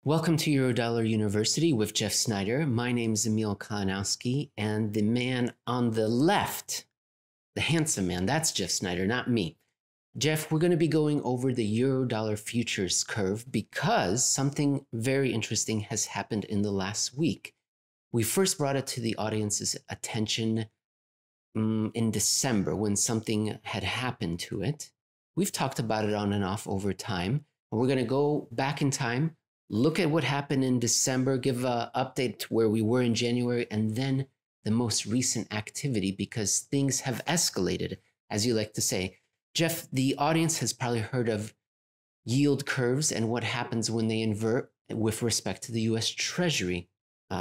Welcome to Eurodollar University with Jeff Snider. My name is Emil Kalinowski, and the man on the left, the handsome man, that's Jeff Snider, not me. Jeff, we're going to be going over the Eurodollar futures curve because something very interesting has happened in the last week. We first brought it to the audience's attention in December when something had happened to it. We've talked about it on and off over time, and we're going to go back in time, look at what happened in December, give an update to where we were in January, and then the most recent activity because things have escalated, as you like to say. Jeff, the audience has probably heard of yield curves and what happens when they invert with respect to the US Treasury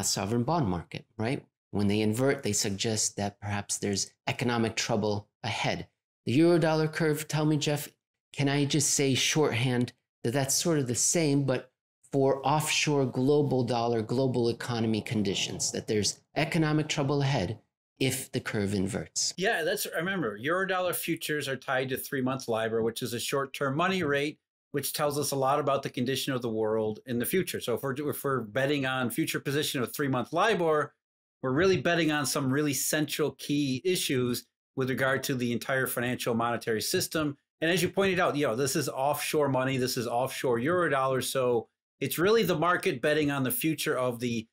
sovereign bond market, right? When they invert, they suggest that perhaps there's economic trouble ahead. The Eurodollar curve, tell me, Jeff, can I just say shorthand that that's sort of the same, but for offshore global dollar, global economy conditions, that there's economic trouble ahead if the curve inverts? Yeah, remember, Eurodollar futures are tied to 3-month LIBOR, which is a short-term money rate, which tells us a lot about the condition of the world in the future. So if we're betting on future position of 3-month LIBOR, we're really betting on some really central key issues with regard to the entire financial monetary system. And as you pointed out, this is offshore money, this is offshore Eurodollar. So it's really the market betting on the future of the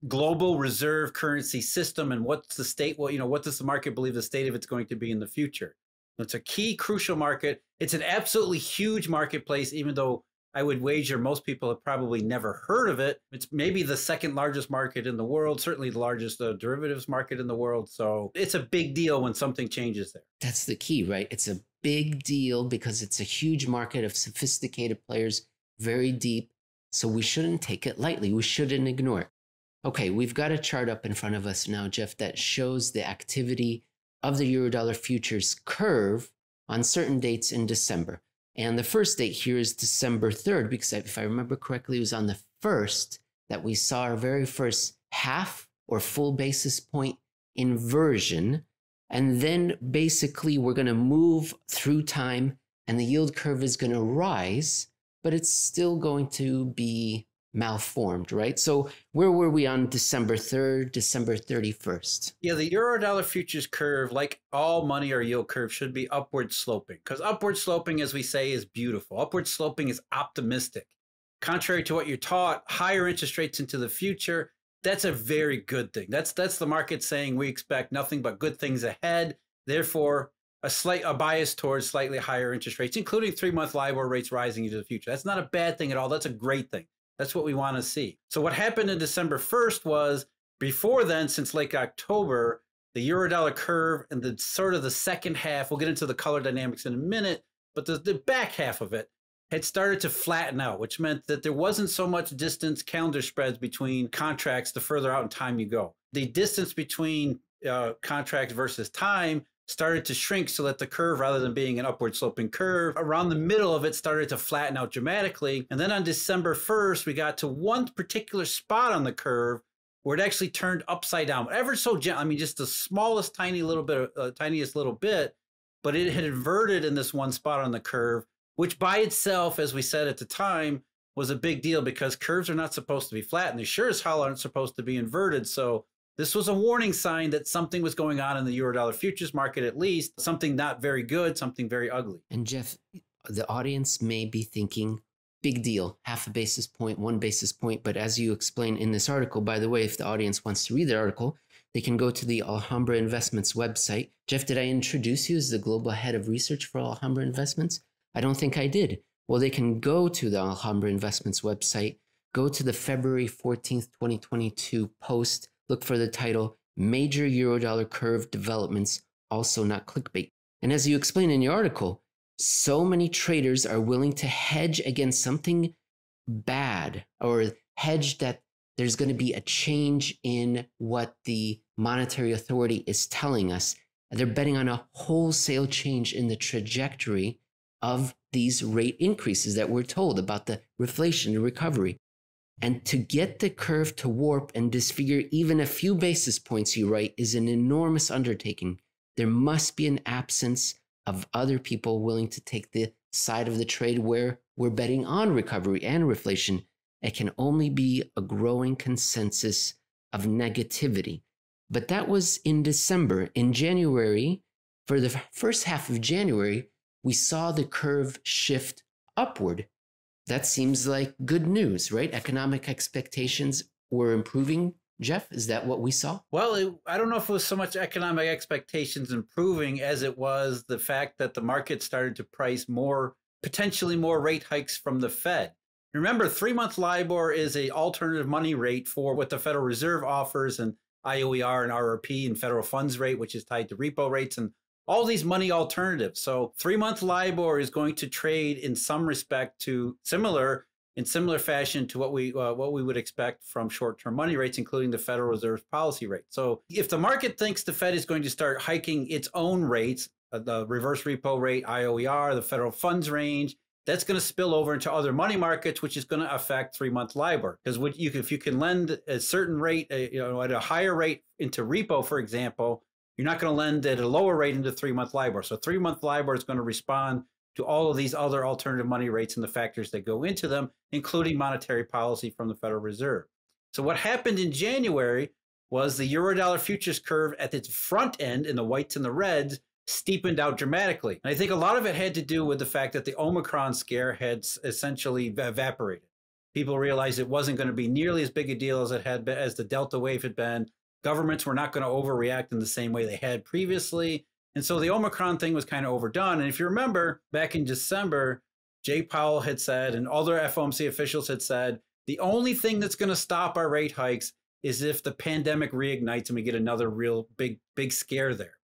global reserve currency system and what's the state, what does the market believe the state of it's going to be in the future? It's a key, crucial market. It's an absolutely huge marketplace, even though I would wager most people have probably never heard of it. It's maybe the second largest market in the world, certainly the largest derivatives market in the world. So it's a big deal when something changes there. That's the key, right? It's a big deal because it's a huge market of sophisticated players, very deep. So we shouldn't take it lightly. We shouldn't ignore it. Okay, we've got a chart up in front of us now, Jeff, that shows the activity of the Eurodollar futures curve on certain dates in December. And the first date here is December 3rd, because if I remember correctly, it was on the 1st that we saw our very first half or full basis point inversion. And then basically we're going to move through time and the yield curve is going to rise, but it's still going to be malformed, right? So where were we on December 3rd, December 31st? Yeah, the Eurodollar futures curve, like all money or yield curve, should be upward sloping because upward sloping, as we say, is beautiful. Upward sloping is optimistic. Contrary to what you're taught, higher interest rates into the future, that's a very good thing. That's the market saying we expect nothing but good things ahead. Therefore, a bias towards slightly higher interest rates, including 3-month LIBOR rates rising into the future. That's not a bad thing at all. That's a great thing. That's what we want to see. So what happened in December 1st was, before then, since late October, the Eurodollar curve and the sort of the second half, we'll get into the color dynamics in a minute, but the back half of it had started to flatten out, which meant that there wasn't so much distance, calendar spreads between contracts the further out in time you go. The distance between contracts versus time started to shrink so that the curve, rather than being an upward sloping curve, around the middle of it started to flatten out dramatically. And then on December 1st, we got to one particular spot on the curve where it actually turned upside down, ever so gently. I mean, just the smallest, tiniest little bit, but it had inverted in this one spot on the curve, which by itself, as we said at the time, was a big deal because curves are not supposed to be flat and they sure as hell aren't supposed to be inverted. So this was a warning sign that something was going on in the Eurodollar futures market, at least something not very good, something very ugly. And Jeff, the audience may be thinking, big deal, half a basis point, 1 basis point. But as you explain in this article, by the way, if the audience wants to read the article, they can go to the Alhambra Investments website. Jeff, did I introduce you as the global head of research for Alhambra Investments? I don't think I did. Well, they can go to the Alhambra Investments website, go to the February 14th, 2022 post, look for the title, Major Eurodollar Curve Developments, also not clickbait. And as you explain in your article, so many traders are willing to hedge against something bad or hedge that there's going to be a change in what the monetary authority is telling us. They're betting on a wholesale change in the trajectory of these rate increases that we're told about the reflation and recovery. And to get the curve to warp and disfigure even a few basis points, you write, is an enormous undertaking. There must be an absence of other people willing to take the side of the trade where we're betting on recovery and reflation It can only be a growing consensus of negativity. But that was in December. In January, for the first half of January, we saw the curve shift upward. That seems like good news, right? Economic expectations were improving. Jeff, is that what we saw? Well, I don't know if it was so much economic expectations improving as it was the fact that the market started to price more, potentially more rate hikes from the Fed. Remember, 3-month LIBOR is an alternative money rate for what the Federal Reserve offers, and IOER and RRP and federal funds rate, which is tied to repo rates and all these money alternatives. So 3-month LIBOR is going to trade in some respect to similar fashion to what we would expect from short-term money rates, including the Federal Reserve's policy rate. So if the market thinks the Fed is going to start hiking its own rates, the reverse repo rate, IOER, the federal funds range, that's going to spill over into other money markets, which is going to affect 3-month LIBOR. Because if you can lend a certain rate, at a higher rate into repo, for example, you're not going to lend at a lower rate into 3-month LIBOR. So 3-month LIBOR is going to respond to all of these other alternative money rates and the factors that go into them, including monetary policy from the Federal Reserve. So what happened in January was the Eurodollar futures curve at its front end in the whites and the reds steepened out dramatically. And I think a lot of it had to do with the fact that the Omicron scare had essentially evaporated. People realized it wasn't going to be nearly as big a deal as it had been, as the Delta wave had been. Governments were not going to overreact in the same way they had previously. And so the Omicron thing was kind of overdone. And if you remember, back in December, Jay Powell had said, and other FOMC officials had said, the only thing that's going to stop our rate hikes is if the pandemic reignites and we get another real big scare there.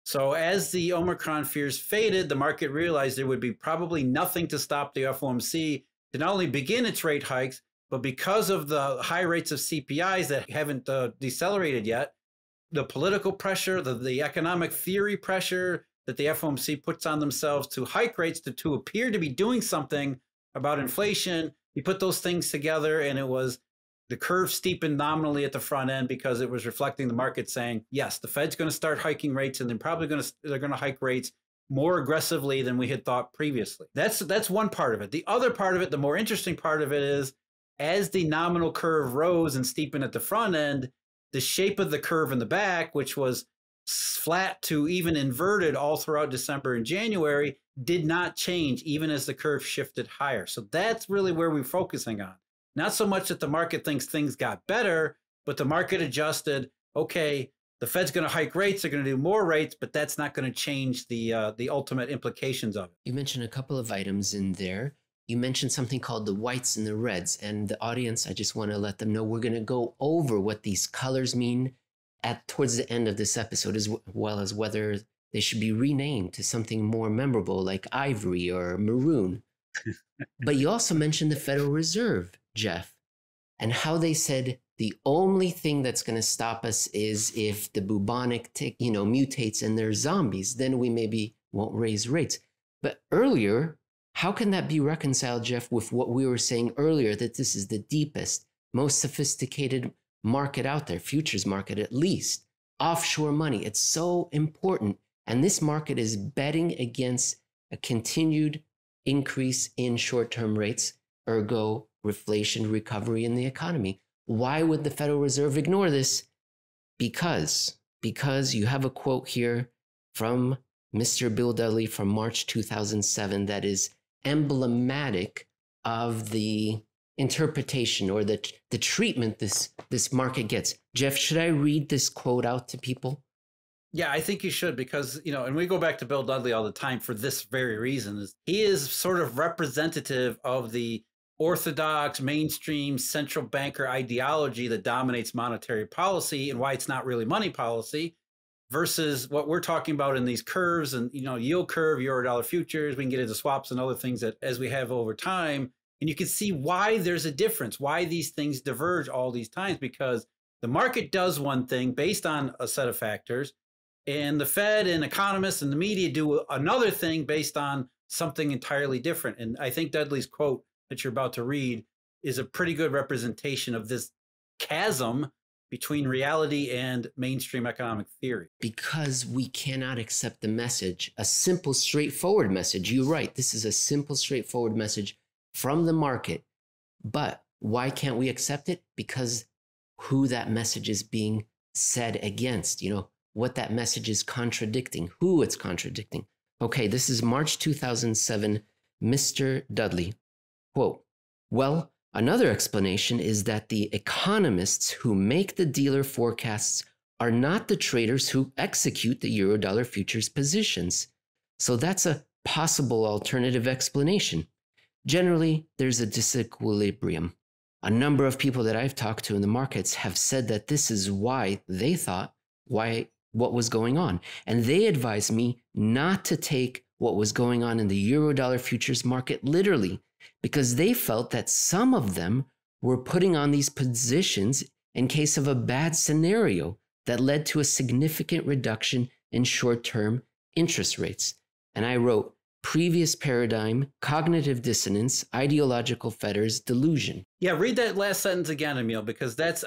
So as the Omicron fears faded, the market realized there would be probably nothing to stop the FOMC to not only begin its rate hikes, but because of the high rates of CPIs that haven't decelerated yet, the political pressure, the economic theory pressure that the FOMC puts on themselves to hike rates to appear to be doing something about inflation, you put those things together and it was the curve steepened nominally at the front end because it was reflecting the market saying, yes, the Fed's going to start hiking rates and they're going to hike rates more aggressively than we had thought previously. That's one part of it. The other part of it, the more interesting part of it is, as the nominal curve rose and steepened at the front end, the shape of the curve in the back, which was flat to even inverted all throughout December and January, did not change even as the curve shifted higher. So that's really where we're focusing on. Not so much that the market thinks things got better, but the market adjusted, okay, the Fed's going to hike rates, they're going to do more rates, but that's not going to change the ultimate implications of it. You mentioned a couple of items in there. You mentioned something called the whites and the reds. And the audience, I just want to let them know we're going to go over what these colors mean towards the end of this episode, as well as whether they should be renamed to something more memorable like ivory or maroon. But you also mentioned the Federal Reserve, Jeff, and how they said the only thing that's going to stop us is if the bubonic tick, mutates and they're zombies, then we maybe won't raise rates. But earlier, how can that be reconciled, Jeff, with what we were saying earlier, that this is the deepest, most sophisticated market out there, futures market at least, offshore money? It's so important. And this market is betting against a continued increase in short-term rates, ergo reflation, recovery in the economy. Why would the Federal Reserve ignore this? Because you have a quote here from Mr. Bill Dudley from March 2007 that is emblematic of the interpretation or the treatment this market gets. Jeff, should I read this quote out to people? Yeah, I think you should, because, and we go back to Bill Dudley all the time for this very reason. Is he is sort of representative of the orthodox, mainstream central banker ideology that dominates monetary policy and why it's not really money policy, versus what we're talking about in these curves and, yield curve, Eurodollar futures. We can get into swaps and other things that as we have over time. And you can see why there's a difference, why these things diverge all these times, because the market does one thing based on a set of factors, and the Fed and economists and the media do another thing based on something entirely different. And I think Dudley's quote that you're about to read is a pretty good representation of this chasm between reality and mainstream economic theory. Because we cannot accept the message, a simple, straightforward message. You're right. This is a simple, straightforward message from the market. But Why can't we accept it? Because who that message is being said against, what that message is contradicting, who it's contradicting. Okay, this is March 2007, Mr. Dudley. Quote, well, another explanation is that the economists who make the dealer forecasts are not the traders who execute the Eurodollar futures positions. So that's a possible alternative explanation. Generally, there's a disequilibrium. A number of people that I've talked to in the markets have said that this is why they thought what was going on. And they advised me not to take what was going on in the Eurodollar futures market literally, because they felt that some of them were putting on these positions in case of a bad scenario that led to a significant reduction in short-term interest rates. And I wrote, previous paradigm, cognitive dissonance, ideological fetters, delusion. Yeah, read that last sentence again, Emil, because it's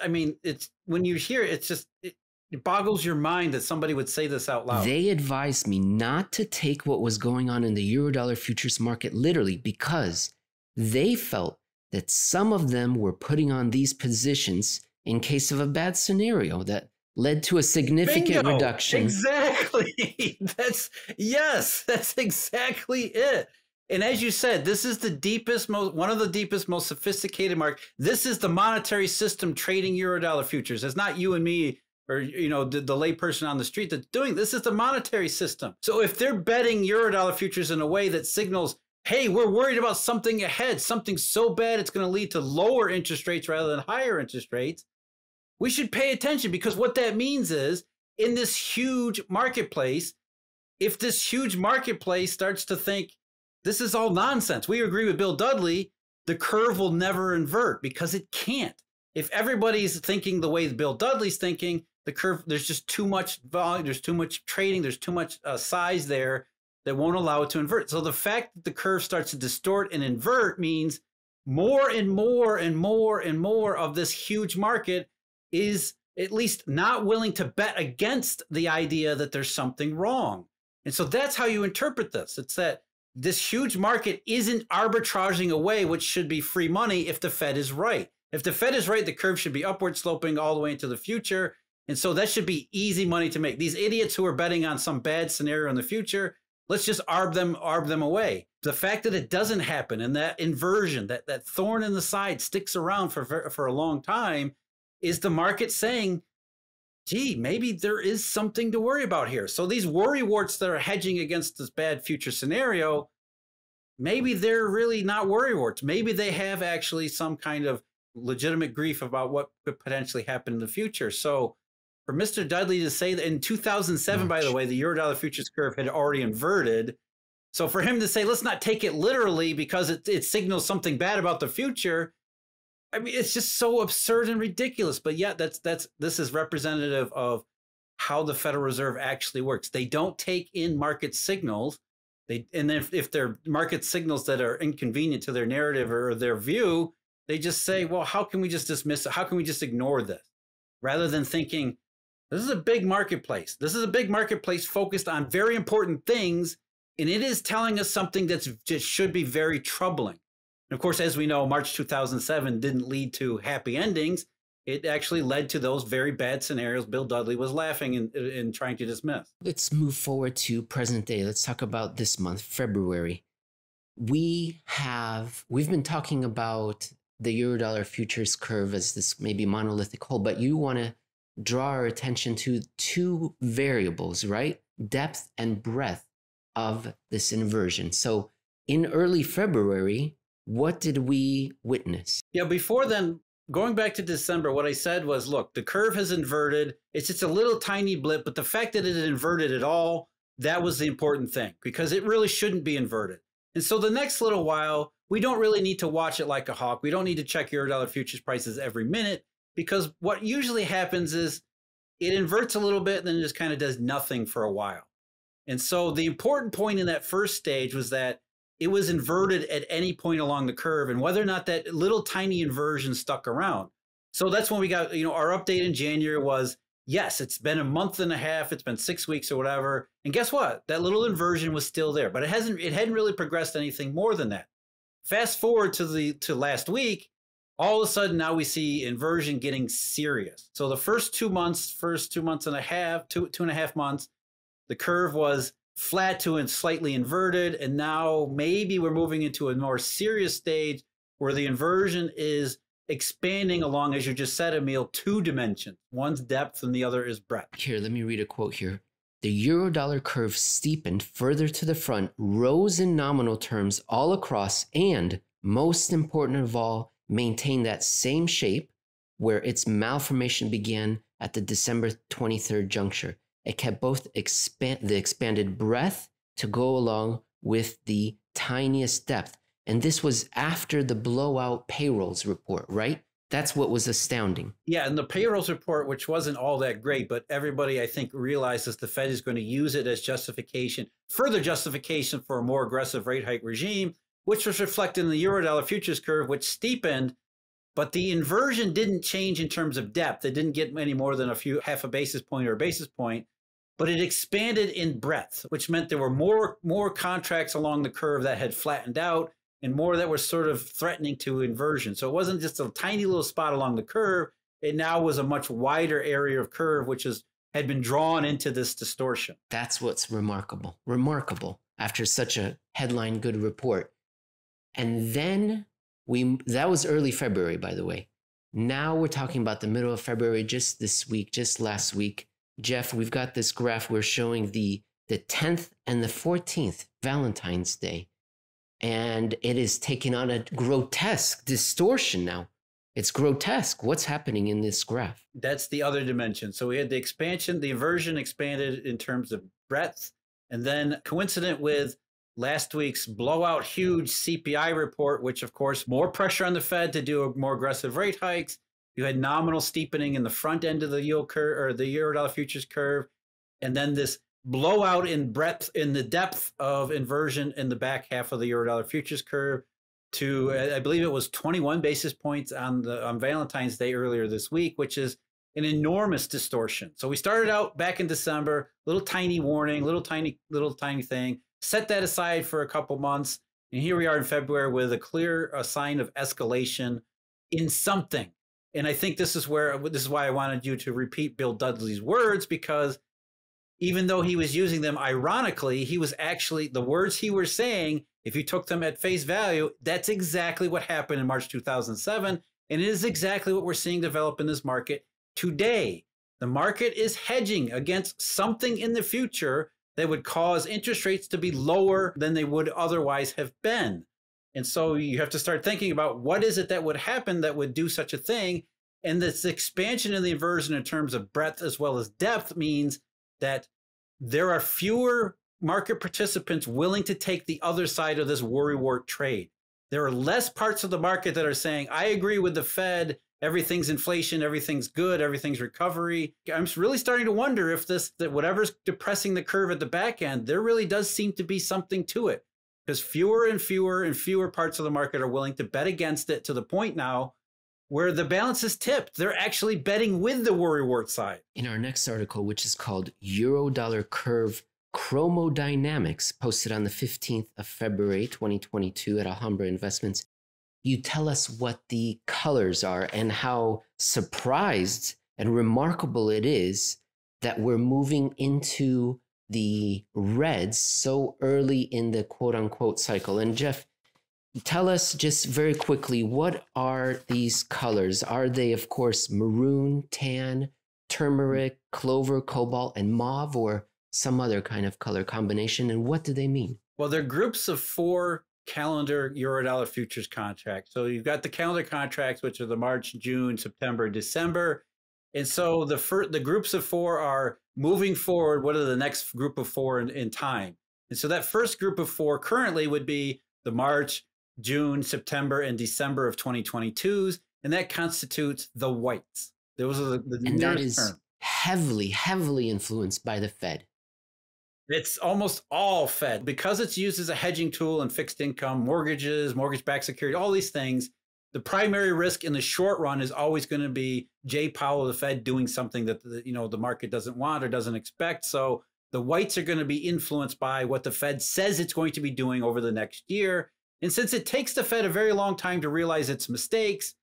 when you hear it, it boggles your mind that somebody would say this out loud. They advised me not to take what was going on in the Eurodollar futures market literally because they felt that some of them were putting on these positions in case of a bad scenario that led to a significant reduction. Exactly. That's exactly it. And as you said, this is one of the deepest, most sophisticated market. This is the monetary system trading Eurodollar futures. It's not you and me or the layperson on the street that's doing this. Is the monetary system. So if they're betting Eurodollar futures in a way that signals, hey, we're worried about something ahead, something so bad it's going to lead to lower interest rates rather than higher interest rates, we should pay attention, because what that means is in this huge marketplace, if this huge marketplace starts to think this is all nonsense, we agree with Bill Dudley, the curve will never invert because it can't. If everybody's thinking the way Bill Dudley's thinking, the curve, there's just too much volume, there's too much trading, there's too much size there that won't allow it to invert. So the fact that the curve starts to distort and invert means more and more and more and more of this huge market is at least not willing to bet against the idea that there's something wrong. And so that's how you interpret this. It's that this huge market isn't arbitraging away what should be free money if the Fed is right. If the Fed is right, the curve should be upward sloping all the way into the future. And so that should be easy money to make. These idiots who are betting on some bad scenario in the future, let's just arb them away. The fact that it doesn't happen and that inversion, that thorn in the side sticks around for a long time, is the market saying, gee, maybe there is something to worry about here. So these worrywarts that are hedging against this bad future scenario, maybe they're really not worrywarts. Maybe they have actually some kind of legitimate grief about what could potentially happen in the future. So for Mr. Dudley to say that in 2007, by the way, the Eurodollar futures curve had already inverted. So for him to say, let's not take it literally because it signals something bad about the future, I mean, it's just so absurd and ridiculous. But yeah, this is representative of how the Federal Reserve actually works. They don't take in market signals. And if they're market signals that are inconvenient to their narrative or their view, they just say, well, how can we just dismiss it? How can we just ignore this? Rather than thinking, this is a big marketplace. This is a big marketplace focused on very important things. And it is telling us something that's just should be very troubling. And of course, as we know, March 2007 didn't lead to happy endings. It actually led to those very bad scenarios Bill Dudley was laughing and trying to dismiss. Let's move forward to present day. Let's talk about this month, February. We've been talking about the Eurodollar futures curve as this maybe monolithic whole, but you want to draw our attention to two variables, right? Depth and breadth of this inversion. So in early February, what did we witness? Yeah, before then, going back to December, what I said was, look, the curve has inverted. It's just a little tiny blip, but the fact that it inverted at all, that was the important thing, because it really shouldn't be inverted. And so the next little while, we don't really need to watch it like a hawk. We don't need to check Eurodollar futures prices every minute, because what usually happens is it inverts a little bit and then it just kind of does nothing for a while. And so the important point in that first stage was that it was inverted at any point along the curve, and whether or not that little tiny inversion stuck around. So that's when we got, our update in January was, yes, it's been a month and a half, it's been 6 weeks or whatever. And guess what? That little inversion was still there, but it hadn't really progressed anything more than that. Fast forward to last week, All of a sudden now we see inversion getting serious. So the first 2 months, first 2 months and a half, 2.5 months, the curve was flat to and slightly inverted. And now maybe we're moving into a more serious stage where the inversion is expanding along, as you just said, Emil, two dimensions. One's depth and the other is breadth. Here, let me read a quote here. The Eurodollar curve steepened further to the front, rose in nominal terms all across, and, most important of all, maintained that same shape where its malformation began at the December 23rd juncture. It kept both the expanded breadth to go along with the tiniest depth. And this was after the blowout payrolls report, right? That's what was astounding. Yeah, and the payrolls report, which wasn't all that great, but everybody, I think, realizes the Fed is going to use it as justification, further justification for a more aggressive rate hike regime, which was reflected in the Eurodollar futures curve, which steepened, but the inversion didn't change in terms of depth. It didn't get any more than half a basis point or a basis point, but it expanded in breadth, which meant there were more contracts along the curve that had flattened out and more that were sort of threatening to inversion. So it wasn't just a tiny little spot along the curve. It now was a much wider area of curve, which had been drawn into this distortion. That's what's remarkable. Remarkable after such a headline good report. And then that was early February, by the way. Now we're talking about the middle of February, just this week, just last week. Jeff, we've got this graph. We're showing the 10th and the 14th, Valentine's Day. And it is taking on a grotesque distortion now. It's grotesque. What's happening in this graph? That's the other dimension. So we had the expansion, the inversion expanded in terms of breadth. And then coincident with last week's blowout huge CPI report, which of course, more pressure on the Fed to do more aggressive rate hikes. You had nominal steepening in the front end of the yield curve or the Eurodollar futures curve. And then this blowout in breadth, in the depth of inversion in the back half of the Eurodollar futures curve to, I believe it was 21 basis points on Valentine's Day earlier this week, which is an enormous distortion. So we started out back in December, little tiny warning, little tiny thing, set that aside for a couple months. And here we are in February with a clear sign of escalation in something. And I think this is why I wanted you to repeat Bill Dudley's words, because even though he was using them ironically, he was actually, the words he was saying, if you took them at face value, that's exactly what happened in March 2007. And it is exactly what we're seeing develop in this market today. The market is hedging against something in the future that would cause interest rates to be lower than they would otherwise have been. And so you have to start thinking about what is it that would happen that would do such a thing. And this expansion in the inversion in terms of breadth as well as depth means that there are fewer market participants willing to take the other side of this worrywart trade. There are less parts of the market that are saying, I agree with the Fed, everything's inflation, everything's good, everything's recovery. I'm really starting to wonder if that whatever's depressing the curve at the back end, there really does seem to be something to it, because fewer and fewer and fewer parts of the market are willing to bet against it, to the point now where the balance is tipped. They're actually betting with the worrywart side. In our next article, which is called Eurodollar Curve Chromodynamics, posted on the 15th of February, 2022 at Alhambra Investments, you tell us what the colors are and how surprised and remarkable it is that we're moving into the reds so early in the quote-unquote cycle. And Jeff, tell us just very quickly, what are these colors? Are they, of course, maroon, tan, turmeric, clover, cobalt, and mauve, or some other kind of color combination? And what do they mean? Well, they're groups of 4 calendar Eurodollar futures contracts. So you've got the calendar contracts, which are the March, June, September, December. And so the groups of 4 are moving forward. What are the next group of 4 in time? And so that first group of 4 currently would be the March, June, September, and December of 2022s, and that constitutes the whites. Those are the and that is term. heavily influenced by the Fed. It's almost all Fed, because it's used as a hedging tool in fixed income, mortgages, mortgage-backed security, all these things. The primary risk in the short run is always going to be Jay Powell, the Fed, doing something that the market doesn't want or doesn't expect. So the whites are going to be influenced by what the Fed says it's going to be doing over the next year. And since it takes the Fed a very long time to realize its mistakes,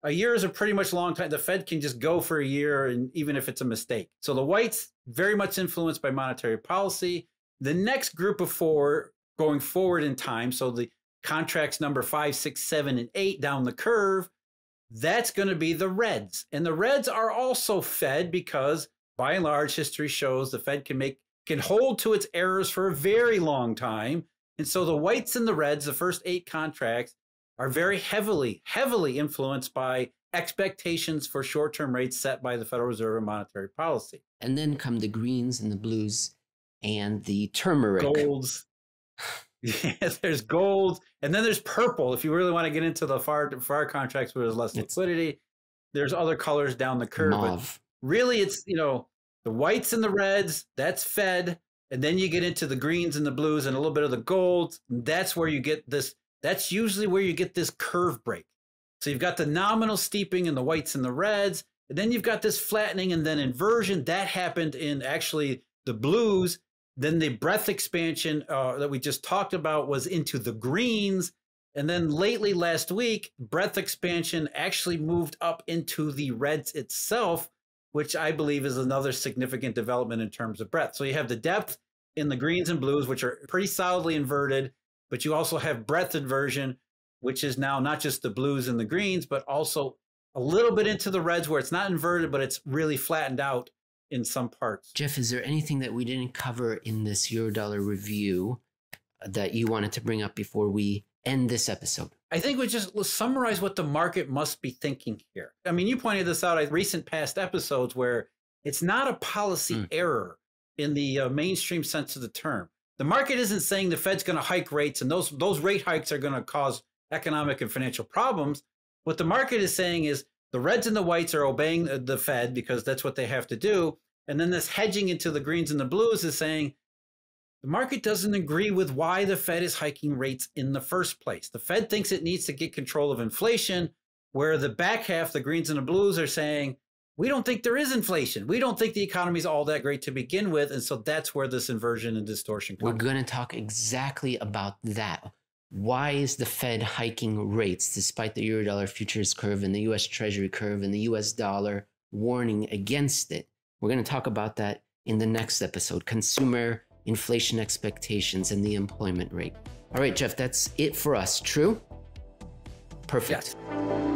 A year is a pretty much long time. The Fed can just go for a year, and even if it's a mistake. So the whites, very much influenced by monetary policy. The next group of four going forward in time, so the contracts number 5, 6, 7, and 8 down the curve, that's going to be the reds. And the reds are also Fed because, by and large, history shows the Fed can hold to its errors for a very long time. And so the whites and the reds, the first 8 contracts, are very heavily influenced by expectations for short-term rates set by the Federal Reserve and monetary policy. And then come the greens and the blues and the turmeric. Golds. Yes, there's gold. And then there's purple. If you really want to get into the far contracts where there's less liquidity, there's other colors down the curve. Mauve. But really, it's, the whites and the reds, that's Fed. And then you get into the greens and the blues and a little bit of the gold. That's where you get this. That's usually where you get this curve break. So you've got the nominal steeping in the whites and the reds, and then you've got this flattening and then inversion. That happened in actually the blues. Then the breadth expansion that we just talked about was into the greens. And then lately last week, breadth expansion actually moved up into the reds itself, which I believe is another significant development in terms of breadth. So you have the depth in the greens and blues, which are pretty solidly inverted. But you also have breadth inversion, which is now not just the blues and the greens, but also a little bit into the reds where it's not inverted, but it's really flattened out in some parts. Jeff, is there anything that we didn't cover in this Eurodollar review that you wanted to bring up before we end this episode? I think let's summarize what the market must be thinking here. I mean, you pointed this out in recent past episodes where it's not a policy error in the mainstream sense of the term. The market isn't saying the Fed's going to hike rates and those rate hikes are going to cause economic and financial problems. What the market is saying is the reds and the whites are obeying the Fed because that's what they have to do. And then this hedging into the greens and the blues is saying the market doesn't agree with why the Fed is hiking rates in the first place. The Fed thinks it needs to get control of inflation, where the back half, the greens and the blues, are saying, we don't think there is inflation. We don't think the economy is all that great to begin with. And so that's where this inversion and distortion comes. We're going to talk exactly about that. Why is the Fed hiking rates despite the Eurodollar futures curve and the US Treasury curve and the US dollar warning against it? We're going to talk about that in the next episode, consumer inflation expectations and the employment rate. All right, Jeff, that's it for us. True? Perfect. Yes.